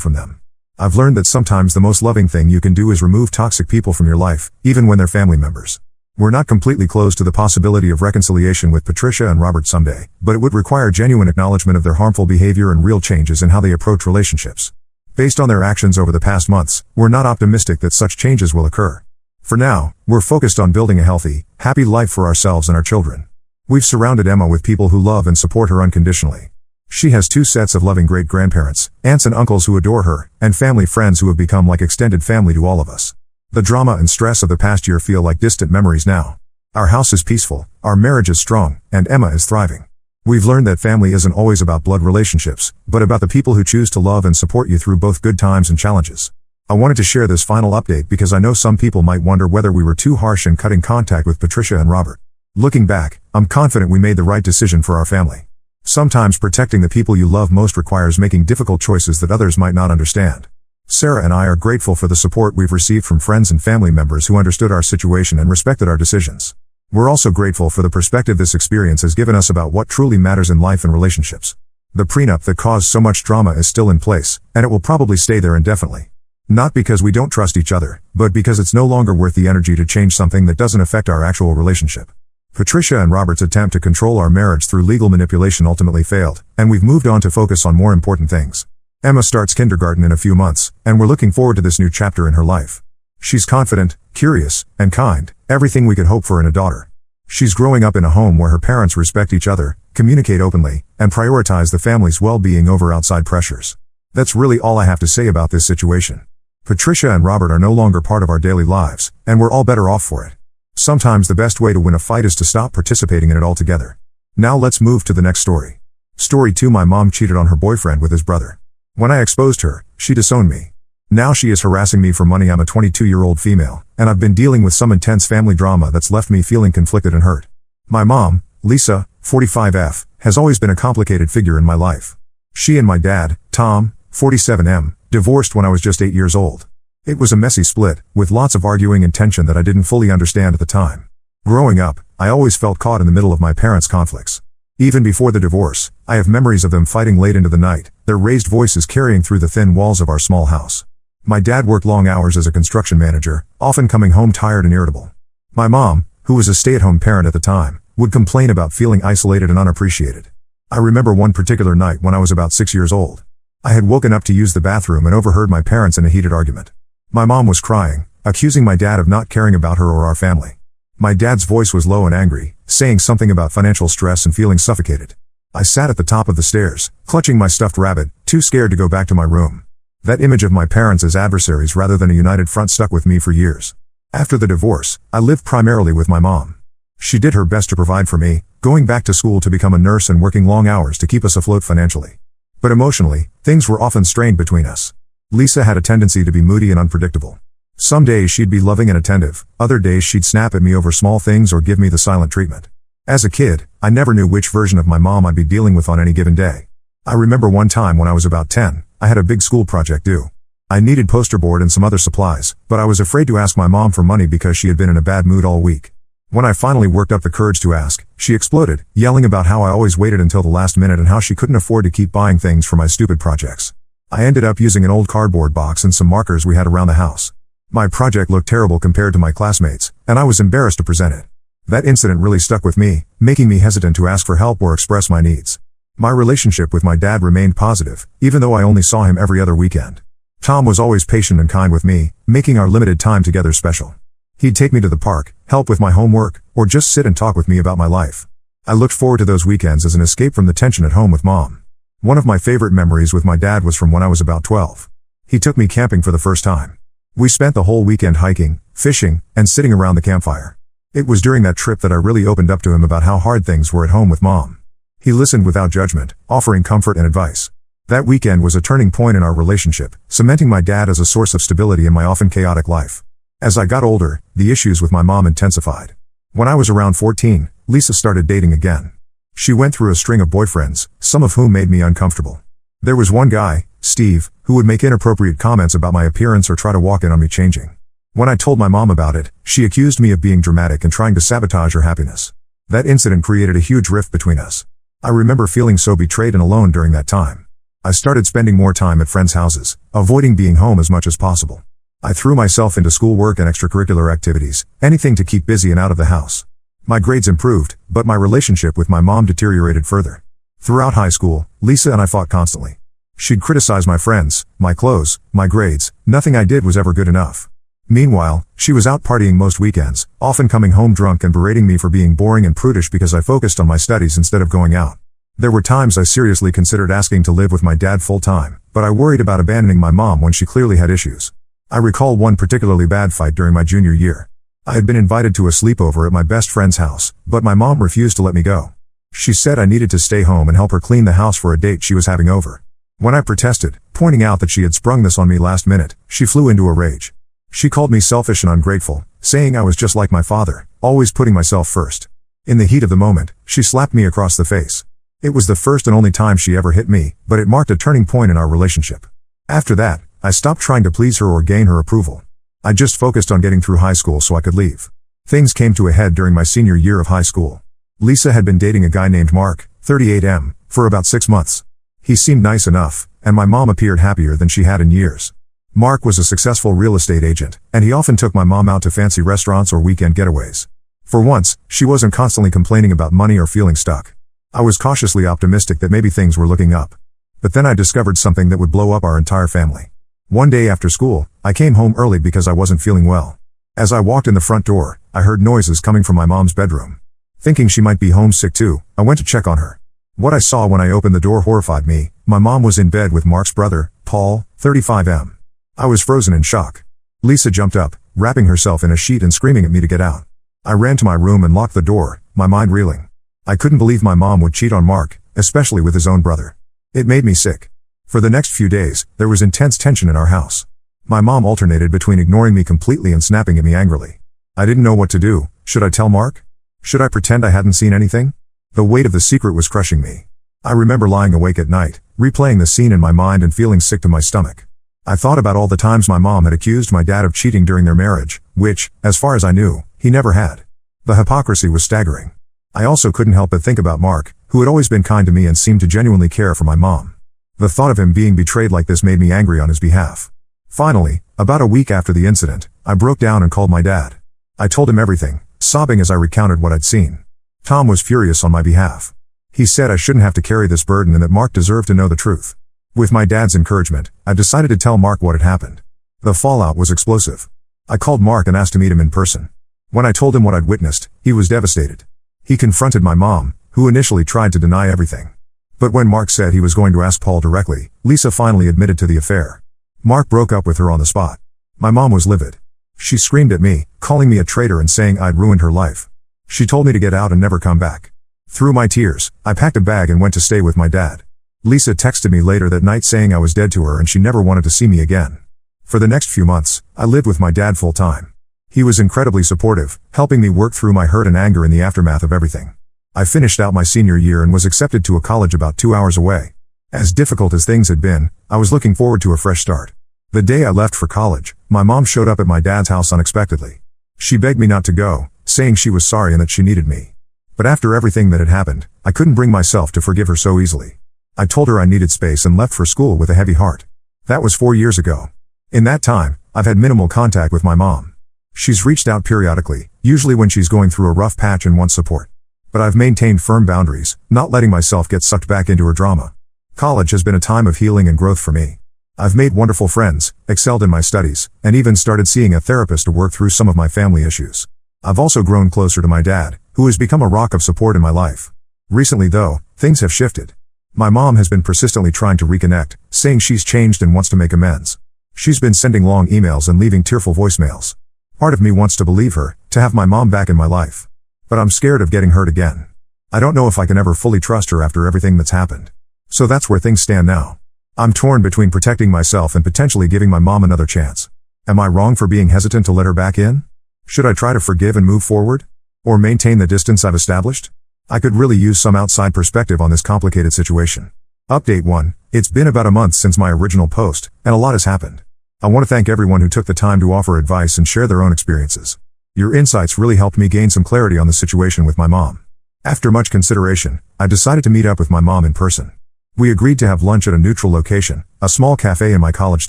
from them. I've learned that sometimes the most loving thing you can do is remove toxic people from your life, even when they're family members. We're not completely closed to the possibility of reconciliation with Patricia and Robert someday, but it would require genuine acknowledgement of their harmful behavior and real changes in how they approach relationships. Based on their actions over the past months, we're not optimistic that such changes will occur. For now, we're focused on building a healthy, happy life for ourselves and our children. We've surrounded Emma with people who love and support her unconditionally. She has 2 sets of loving great-grandparents, aunts and uncles who adore her, and family friends who have become like extended family to all of us. The drama and stress of the past year feel like distant memories now. Our house is peaceful, our marriage is strong, and Emma is thriving. We've learned that family isn't always about blood relationships, but about the people who choose to love and support you through both good times and challenges. I wanted to share this final update because I know some people might wonder whether we were too harsh in cutting contact with Patricia and Robert. Looking back, I'm confident we made the right decision for our family. Sometimes protecting the people you love most requires making difficult choices that others might not understand. Sarah and I are grateful for the support we've received from friends and family members who understood our situation and respected our decisions. We're also grateful for the perspective this experience has given us about what truly matters in life and relationships. The prenup that caused so much drama is still in place, and it will probably stay there indefinitely. Not because we don't trust each other, but because it's no longer worth the energy to change something that doesn't affect our actual relationship. Patricia and Robert's attempt to control our marriage through legal manipulation ultimately failed, and we've moved on to focus on more important things. Emma starts kindergarten in a few months, and we're looking forward to this new chapter in her life. She's confident, curious, and kind, everything we could hope for in a daughter. She's growing up in a home where her parents respect each other, communicate openly, and prioritize the family's well-being over outside pressures. That's really all I have to say about this situation. Patricia and Robert are no longer part of our daily lives, and we're all better off for it. Sometimes the best way to win a fight is to stop participating in it altogether. Now let's move to the next story. Story 2. My mom cheated on her boyfriend with his brother. When I exposed her, she disowned me. Now she is harassing me for money. I'm a 22-year-old female, and I've been dealing with some intense family drama that's left me feeling conflicted and hurt. My mom, Lisa, 45F, has always been a complicated figure in my life. She and my dad, Tom, 47M, divorced when I was just 8 years old. It was a messy split, with lots of arguing and tension that I didn't fully understand at the time. Growing up, I always felt caught in the middle of my parents' conflicts. Even before the divorce, I have memories of them fighting late into the night, their raised voices carrying through the thin walls of our small house. My dad worked long hours as a construction manager, often coming home tired and irritable. My mom, who was a stay-at-home parent at the time, would complain about feeling isolated and unappreciated. I remember one particular night when I was about 6 years old. I had woken up to use the bathroom and overheard my parents in a heated argument. My mom was crying, accusing my dad of not caring about her or our family. My dad's voice was low and angry, saying something about financial stress and feeling suffocated. I sat at the top of the stairs, clutching my stuffed rabbit, too scared to go back to my room. That image of my parents as adversaries rather than a united front stuck with me for years. After the divorce, I lived primarily with my mom. She did her best to provide for me, going back to school to become a nurse and working long hours to keep us afloat financially. But emotionally, things were often strained between us. Lisa had a tendency to be moody and unpredictable. Some days she'd be loving and attentive, other days she'd snap at me over small things or give me the silent treatment. As a kid, I never knew which version of my mom I'd be dealing with on any given day. I remember one time when I was about 10, I had a big school project due. I needed poster board and some other supplies, but I was afraid to ask my mom for money because she had been in a bad mood all week. When I finally worked up the courage to ask, she exploded, yelling about how I always waited until the last minute and how she couldn't afford to keep buying things for my stupid projects. I ended up using an old cardboard box and some markers we had around the house. My project looked terrible compared to my classmates, and I was embarrassed to present it. That incident really stuck with me, making me hesitant to ask for help or express my needs. My relationship with my dad remained positive, even though I only saw him every other weekend. Tom was always patient and kind with me, making our limited time together special. He'd take me to the park, help with my homework, or just sit and talk with me about my life. I looked forward to those weekends as an escape from the tension at home with Mom. One of my favorite memories with my dad was from when I was about 12. He took me camping for the first time. We spent the whole weekend hiking, fishing, and sitting around the campfire. It was during that trip that I really opened up to him about how hard things were at home with Mom. He listened without judgment, offering comfort and advice. That weekend was a turning point in our relationship, cementing my dad as a source of stability in my often chaotic life. As I got older, the issues with my mom intensified. When I was around 14, Lisa started dating again. She went through a string of boyfriends, some of whom made me uncomfortable. There was one guy, Steve, who would make inappropriate comments about my appearance or try to walk in on me changing. When I told my mom about it, she accused me of being dramatic and trying to sabotage her happiness. That incident created a huge rift between us. I remember feeling so betrayed and alone during that time. I started spending more time at friends' houses, avoiding being home as much as possible. I threw myself into schoolwork and extracurricular activities, anything to keep busy and out of the house. My grades improved, but my relationship with my mom deteriorated further. Throughout high school, Lisa and I fought constantly. She'd criticize my friends, my clothes, my grades. Nothing I did was ever good enough. Meanwhile, she was out partying most weekends, often coming home drunk and berating me for being boring and prudish because I focused on my studies instead of going out. There were times I seriously considered asking to live with my dad full-time, but I worried about abandoning my mom when she clearly had issues. I recall one particularly bad fight during my junior year. I had been invited to a sleepover at my best friend's house, but my mom refused to let me go. She said I needed to stay home and help her clean the house for a date she was having over. When I protested, pointing out that she had sprung this on me last minute, she flew into a rage. She called me selfish and ungrateful, saying I was just like my father, always putting myself first. In the heat of the moment, she slapped me across the face. It was the first and only time she ever hit me, but it marked a turning point in our relationship. After that, I stopped trying to please her or gain her approval. I just focused on getting through high school so I could leave. Things came to a head during my senior year of high school. Lisa had been dating a guy named Mark, 38M, for about 6 months. He seemed nice enough, and my mom appeared happier than she had in years. Mark was a successful real estate agent, and he often took my mom out to fancy restaurants or weekend getaways. For once, she wasn't constantly complaining about money or feeling stuck. I was cautiously optimistic that maybe things were looking up. But then I discovered something that would blow up our entire family. One day after school, I came home early because I wasn't feeling well. As I walked in the front door, I heard noises coming from my mom's bedroom. Thinking she might be homesick too, I went to check on her. What I saw when I opened the door horrified me. My mom was in bed with Mark's brother, Paul, 35M. I was frozen in shock. Lisa jumped up, wrapping herself in a sheet and screaming at me to get out. I ran to my room and locked the door, my mind reeling. I couldn't believe my mom would cheat on Mark, especially with his own brother. It made me sick. For the next few days, there was intense tension in our house. My mom alternated between ignoring me completely and snapping at me angrily. I didn't know what to do. Should I tell Mark? Should I pretend I hadn't seen anything? The weight of the secret was crushing me. I remember lying awake at night, replaying the scene in my mind and feeling sick to my stomach. I thought about all the times my mom had accused my dad of cheating during their marriage, which, as far as I knew, he never had. The hypocrisy was staggering. I also couldn't help but think about Mark, who had always been kind to me and seemed to genuinely care for my mom. The thought of him being betrayed like this made me angry on his behalf. Finally, about a week after the incident, I broke down and called my dad. I told him everything, sobbing as I recounted what I'd seen. Tom was furious on my behalf. He said I shouldn't have to carry this burden and that Mark deserved to know the truth. With my dad's encouragement, I decided to tell Mark what had happened. The fallout was explosive. I called Mark and asked to meet him in person. When I told him what I'd witnessed, he was devastated. He confronted my mom, who initially tried to deny everything. But when Mark said he was going to ask Paul directly, Lisa finally admitted to the affair. Mark broke up with her on the spot. My mom was livid. She screamed at me, calling me a traitor and saying I'd ruined her life. She told me to get out and never come back. Through my tears, I packed a bag and went to stay with my dad. Lisa texted me later that night saying I was dead to her and she never wanted to see me again. For the next few months, I lived with my dad full time. He was incredibly supportive, helping me work through my hurt and anger in the aftermath of everything. I finished out my senior year and was accepted to a college about 2 hours away. As difficult as things had been, I was looking forward to a fresh start. The day I left for college, my mom showed up at my dad's house unexpectedly. She begged me not to go, saying she was sorry and that she needed me. But after everything that had happened, I couldn't bring myself to forgive her so easily. I told her I needed space and left for school with a heavy heart. That was 4 years ago. In that time, I've had minimal contact with my mom. She's reached out periodically, usually when she's going through a rough patch and wants support. But I've maintained firm boundaries, not letting myself get sucked back into her drama. College has been a time of healing and growth for me. I've made wonderful friends, excelled in my studies, and even started seeing a therapist to work through some of my family issues. I've also grown closer to my dad, who has become a rock of support in my life. Recently though, things have shifted. My mom has been persistently trying to reconnect, saying she's changed and wants to make amends. She's been sending long emails and leaving tearful voicemails. Part of me wants to believe her, to have my mom back in my life. But I'm scared of getting hurt again. I don't know if I can ever fully trust her after everything that's happened. So that's where things stand now. I'm torn between protecting myself and potentially giving my mom another chance. Am I wrong for being hesitant to let her back in? Should I try to forgive and move forward? Or maintain the distance I've established? I could really use some outside perspective on this complicated situation. Update 1. It's been about a month since my original post, and a lot has happened. I want to thank everyone who took the time to offer advice and share their own experiences. Your insights really helped me gain some clarity on the situation with my mom. After much consideration, I decided to meet up with my mom in person. We agreed to have lunch at a neutral location, a small cafe in my college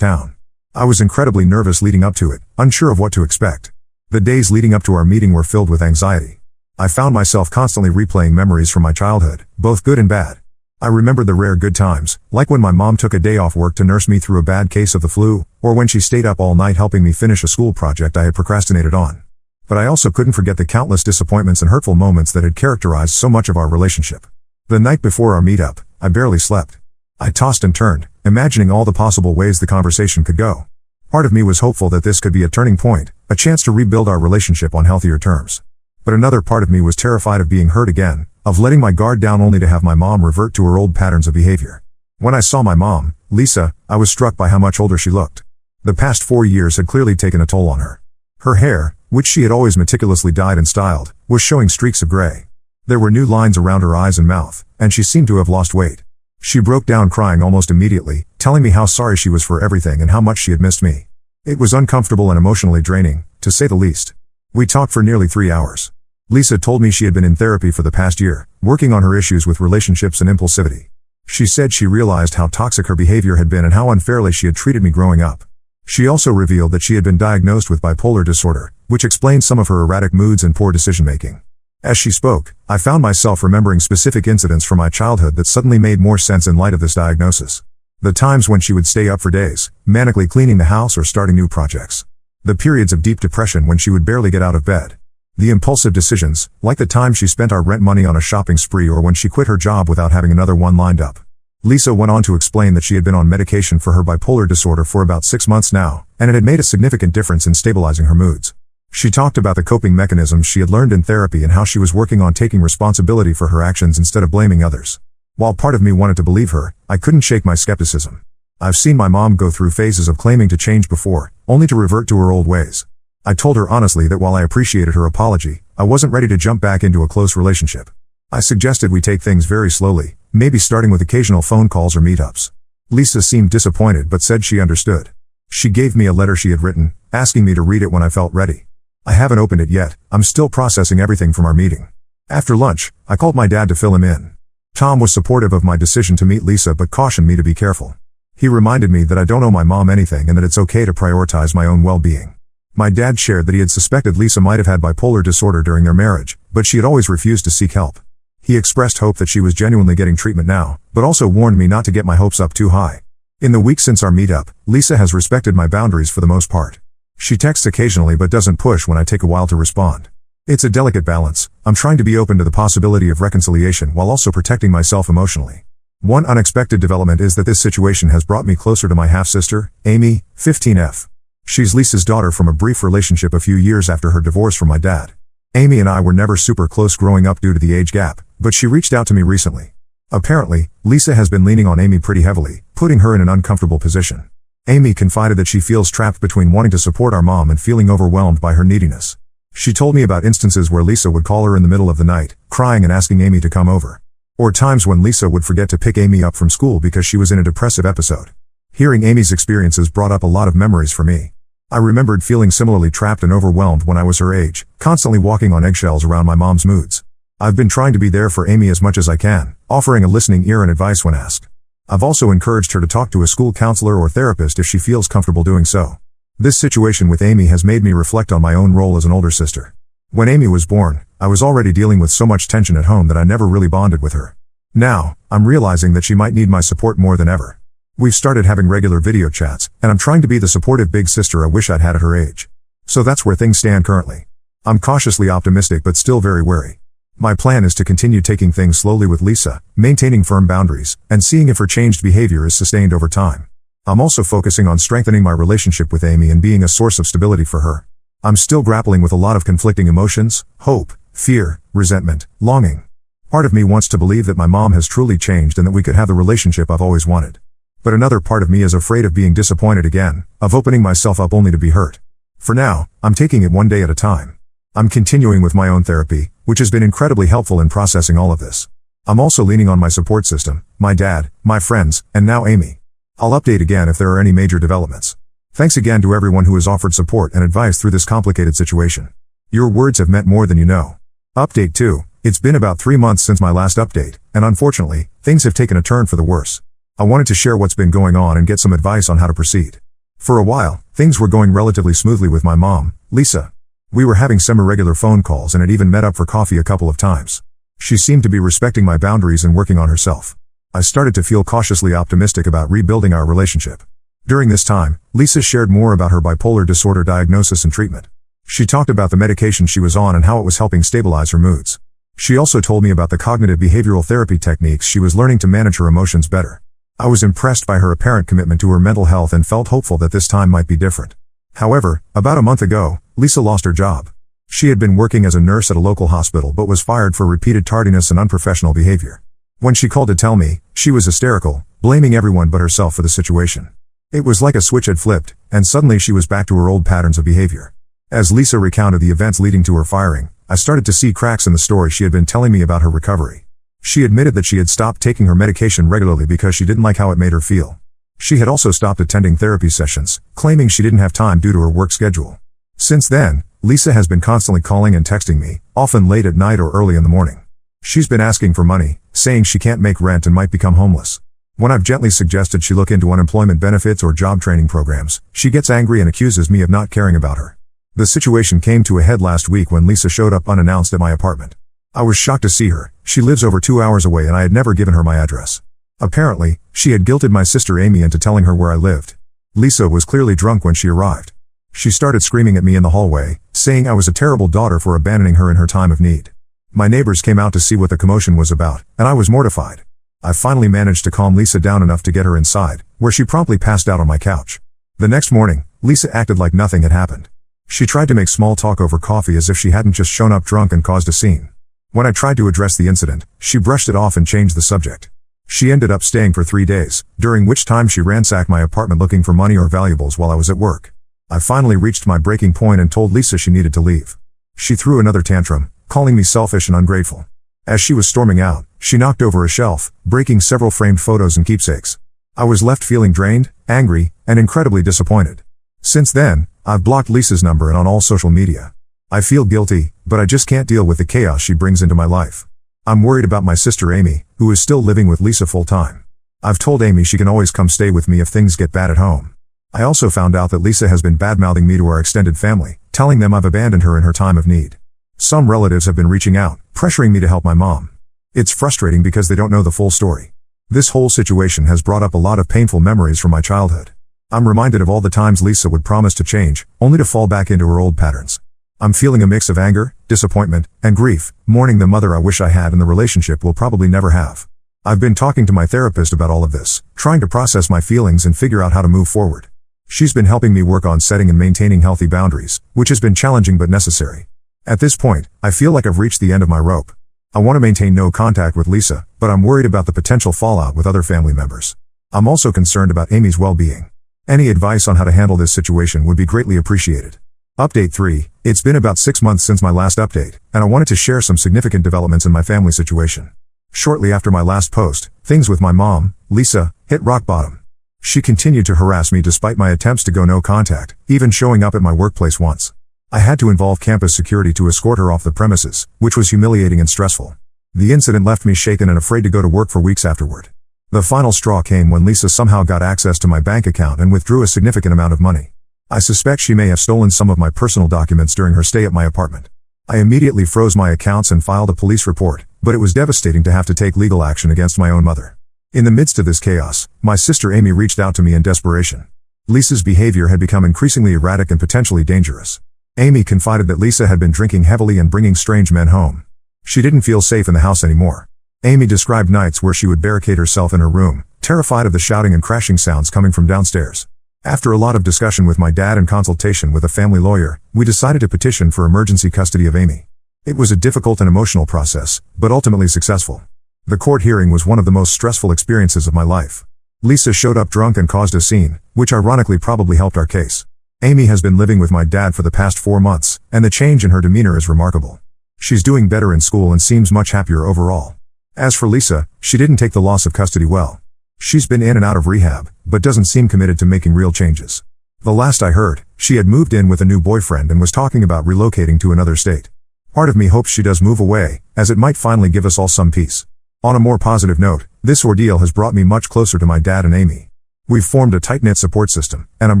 town. I was incredibly nervous leading up to it, unsure of what to expect. The days leading up to our meeting were filled with anxiety. I found myself constantly replaying memories from my childhood, both good and bad. I remembered the rare good times, like when my mom took a day off work to nurse me through a bad case of the flu, or when she stayed up all night helping me finish a school project I had procrastinated on. But I also couldn't forget the countless disappointments and hurtful moments that had characterized so much of our relationship. The night before our meetup, I barely slept. I tossed and turned, imagining all the possible ways the conversation could go. Part of me was hopeful that this could be a turning point, a chance to rebuild our relationship on healthier terms. But another part of me was terrified of being hurt again, of letting my guard down only to have my mom revert to her old patterns of behavior. When I saw my mom, Lisa, I was struck by how much older she looked. The past 4 years had clearly taken a toll on her. Her hair, which she had always meticulously dyed and styled, was showing streaks of gray. There were new lines around her eyes and mouth, and she seemed to have lost weight. She broke down crying almost immediately, telling me how sorry she was for everything and how much she had missed me. It was uncomfortable and emotionally draining, to say the least. We talked for nearly 3 hours. Lisa told me she had been in therapy for the past year, working on her issues with relationships and impulsivity. She said she realized how toxic her behavior had been and how unfairly she had treated me growing up. She also revealed that she had been diagnosed with bipolar disorder, which explained some of her erratic moods and poor decision-making. As she spoke, I found myself remembering specific incidents from my childhood that suddenly made more sense in light of this diagnosis. The times when she would stay up for days, manically cleaning the house or starting new projects. The periods of deep depression when she would barely get out of bed. The impulsive decisions, like the time she spent our rent money on a shopping spree or when she quit her job without having another one lined up. Lisa went on to explain that she had been on medication for her bipolar disorder for about 6 months now, and it had made a significant difference in stabilizing her moods. She talked about the coping mechanisms she had learned in therapy and how she was working on taking responsibility for her actions instead of blaming others. While part of me wanted to believe her, I couldn't shake my skepticism. I've seen my mom go through phases of claiming to change before, only to revert to her old ways. I told her honestly that while I appreciated her apology, I wasn't ready to jump back into a close relationship. I suggested we take things very slowly, maybe starting with occasional phone calls or meetups. Lisa seemed disappointed but said she understood. She gave me a letter she had written, asking me to read it when I felt ready. I haven't opened it yet, I'm still processing everything from our meeting. After lunch, I called my dad to fill him in. Tom was supportive of my decision to meet Lisa but cautioned me to be careful. He reminded me that I don't owe my mom anything and that it's okay to prioritize my own well-being. My dad shared that he had suspected Lisa might have had bipolar disorder during their marriage, but she had always refused to seek help. He expressed hope that she was genuinely getting treatment now, but also warned me not to get my hopes up too high. In the weeks since our meetup, Lisa has respected my boundaries for the most part. She texts occasionally but doesn't push when I take a while to respond. It's a delicate balance. I'm trying to be open to the possibility of reconciliation while also protecting myself emotionally. One unexpected development is that this situation has brought me closer to my half-sister, Amy, 15F. She's Lisa's daughter from a brief relationship a few years after her divorce from my dad. Amy and I were never super close growing up due to the age gap, but she reached out to me recently. Apparently, Lisa has been leaning on Amy pretty heavily, putting her in an uncomfortable position. Amy confided that she feels trapped between wanting to support our mom and feeling overwhelmed by her neediness. She told me about instances where Lisa would call her in the middle of the night, crying and asking Amy to come over. Or times when Lisa would forget to pick Amy up from school because she was in a depressive episode. Hearing Amy's experiences brought up a lot of memories for me. I remembered feeling similarly trapped and overwhelmed when I was her age, constantly walking on eggshells around my mom's moods. I've been trying to be there for Amy as much as I can, offering a listening ear and advice when asked. I've also encouraged her to talk to a school counselor or therapist if she feels comfortable doing so. This situation with Amy has made me reflect on my own role as an older sister. When Amy was born, I was already dealing with so much tension at home that I never really bonded with her. Now, I'm realizing that she might need my support more than ever. We've started having regular video chats, and I'm trying to be the supportive big sister I wish I'd had at her age. So that's where things stand currently. I'm cautiously optimistic but still very wary. My plan is to continue taking things slowly with Lisa, maintaining firm boundaries, and seeing if her changed behavior is sustained over time. I'm also focusing on strengthening my relationship with Amy and being a source of stability for her. I'm still grappling with a lot of conflicting emotions, hope, fear, resentment, longing. Part of me wants to believe that my mom has truly changed and that we could have the relationship I've always wanted. But another part of me is afraid of being disappointed again, of opening myself up only to be hurt. For now, I'm taking it one day at a time. I'm continuing with my own therapy, which has been incredibly helpful in processing all of this. I'm also leaning on my support system, my dad, my friends, and now Amy. I'll update again if there are any major developments. Thanks again to everyone who has offered support and advice through this complicated situation. Your words have meant more than you know. Update 2. It's been about 3 months since my last update, and unfortunately, things have taken a turn for the worse. I wanted to share what's been going on and get some advice on how to proceed. For a while, things were going relatively smoothly with my mom, Lisa. We were having semi-regular phone calls and had even met up for coffee a couple of times. She seemed to be respecting my boundaries and working on herself. I started to feel cautiously optimistic about rebuilding our relationship. During this time, Lisa shared more about her bipolar disorder diagnosis and treatment. She talked about the medication she was on and how it was helping stabilize her moods. She also told me about the cognitive behavioral therapy techniques she was learning to manage her emotions better. I was impressed by her apparent commitment to her mental health and felt hopeful that this time might be different. However, about a month ago, Lisa lost her job. She had been working as a nurse at a local hospital but was fired for repeated tardiness and unprofessional behavior. When she called to tell me, she was hysterical, blaming everyone but herself for the situation. It was like a switch had flipped, and suddenly she was back to her old patterns of behavior. As Lisa recounted the events leading to her firing, I started to see cracks in the story she had been telling me about her recovery. She admitted that she had stopped taking her medication regularly because she didn't like how it made her feel. She had also stopped attending therapy sessions, claiming she didn't have time due to her work schedule. Since then, Lisa has been constantly calling and texting me, often late at night or early in the morning. She's been asking for money, saying she can't make rent and might become homeless. When I've gently suggested she look into unemployment benefits or job training programs, she gets angry and accuses me of not caring about her. The situation came to a head last week when Lisa showed up unannounced at my apartment. I was shocked to see her. She lives over 2 hours away and I had never given her my address. Apparently, she had guilted my sister Amy into telling her where I lived. Lisa was clearly drunk when she arrived. She started screaming at me in the hallway, saying I was a terrible daughter for abandoning her in her time of need. My neighbors came out to see what the commotion was about, and I was mortified. I finally managed to calm Lisa down enough to get her inside, where she promptly passed out on my couch. The next morning, Lisa acted like nothing had happened. She tried to make small talk over coffee as if she hadn't just shown up drunk and caused a scene. When I tried to address the incident, she brushed it off and changed the subject. She ended up staying for 3 days, during which time she ransacked my apartment looking for money or valuables while I was at work. I finally reached my breaking point and told Lisa she needed to leave. She threw another tantrum, calling me selfish and ungrateful. As she was storming out, she knocked over a shelf, breaking several framed photos and keepsakes. I was left feeling drained, angry, and incredibly disappointed. Since then, I've blocked Lisa's number and on all social media. I feel guilty, but I just can't deal with the chaos she brings into my life. I'm worried about my sister Amy, who is still living with Lisa full-time. I've told Amy she can always come stay with me if things get bad at home. I also found out that Lisa has been bad-mouthing me to our extended family, telling them I've abandoned her in her time of need. Some relatives have been reaching out, pressuring me to help my mom. It's frustrating because they don't know the full story. This whole situation has brought up a lot of painful memories from my childhood. I'm reminded of all the times Lisa would promise to change, only to fall back into her old patterns. I'm feeling a mix of anger, disappointment, and grief, mourning the mother I wish I had and the relationship we'll probably never have. I've been talking to my therapist about all of this, trying to process my feelings and figure out how to move forward. She's been helping me work on setting and maintaining healthy boundaries, which has been challenging but necessary. At this point, I feel like I've reached the end of my rope. I want to maintain no contact with Lisa, but I'm worried about the potential fallout with other family members. I'm also concerned about Amy's well-being. Any advice on how to handle this situation would be greatly appreciated. Update 3. It's been about 6 months since my last update, and I wanted to share some significant developments in my family situation. Shortly after my last post, things with my mom, Lisa, hit rock bottom. She continued to harass me despite my attempts to go no contact, even showing up at my workplace once. I had to involve campus security to escort her off the premises, which was humiliating and stressful. The incident left me shaken and afraid to go to work for weeks afterward. The final straw came when Lisa somehow got access to my bank account and withdrew a significant amount of money. I suspect she may have stolen some of my personal documents during her stay at my apartment. I immediately froze my accounts and filed a police report, but it was devastating to have to take legal action against my own mother. In the midst of this chaos, my sister Amy reached out to me in desperation. Lisa's behavior had become increasingly erratic and potentially dangerous. Amy confided that Lisa had been drinking heavily and bringing strange men home. She didn't feel safe in the house anymore. Amy described nights where she would barricade herself in her room, terrified of the shouting and crashing sounds coming from downstairs. After a lot of discussion with my dad and consultation with a family lawyer, we decided to petition for emergency custody of Amy. It was a difficult and emotional process, but ultimately successful. The court hearing was one of the most stressful experiences of my life. Lisa showed up drunk and caused a scene, which ironically probably helped our case. Amy has been living with my dad for the past 4 months, and the change in her demeanor is remarkable. She's doing better in school and seems much happier overall. As for Lisa, she didn't take the loss of custody well. She's been in and out of rehab, but doesn't seem committed to making real changes. The last I heard, she had moved in with a new boyfriend and was talking about relocating to another state. Part of me hopes she does move away, as it might finally give us all some peace. On a more positive note, this ordeal has brought me much closer to my dad and Amy. We've formed a tight-knit support system, and I'm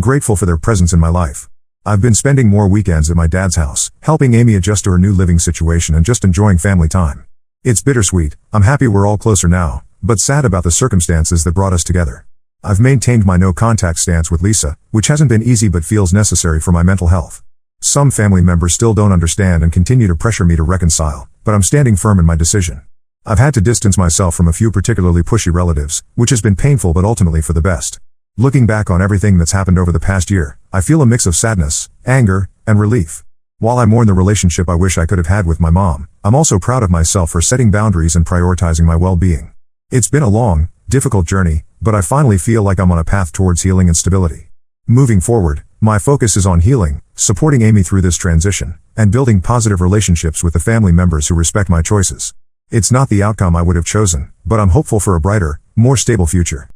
grateful for their presence in my life. I've been spending more weekends at my dad's house, helping Amy adjust to her new living situation and just enjoying family time. It's bittersweet. I'm happy we're all closer now, but sad about the circumstances that brought us together. I've maintained my no-contact stance with Lisa, which hasn't been easy but feels necessary for my mental health. Some family members still don't understand and continue to pressure me to reconcile, but I'm standing firm in my decision. I've had to distance myself from a few particularly pushy relatives, which has been painful but ultimately for the best. Looking back on everything that's happened over the past year, I feel a mix of sadness, anger, and relief. While I mourn the relationship I wish I could have had with my mom, I'm also proud of myself for setting boundaries and prioritizing my well-being. It's been a long, difficult journey, but I finally feel like I'm on a path towards healing and stability. Moving forward, my focus is on healing, supporting Amy through this transition, and building positive relationships with the family members who respect my choices. It's not the outcome I would have chosen, but I'm hopeful for a brighter, more stable future.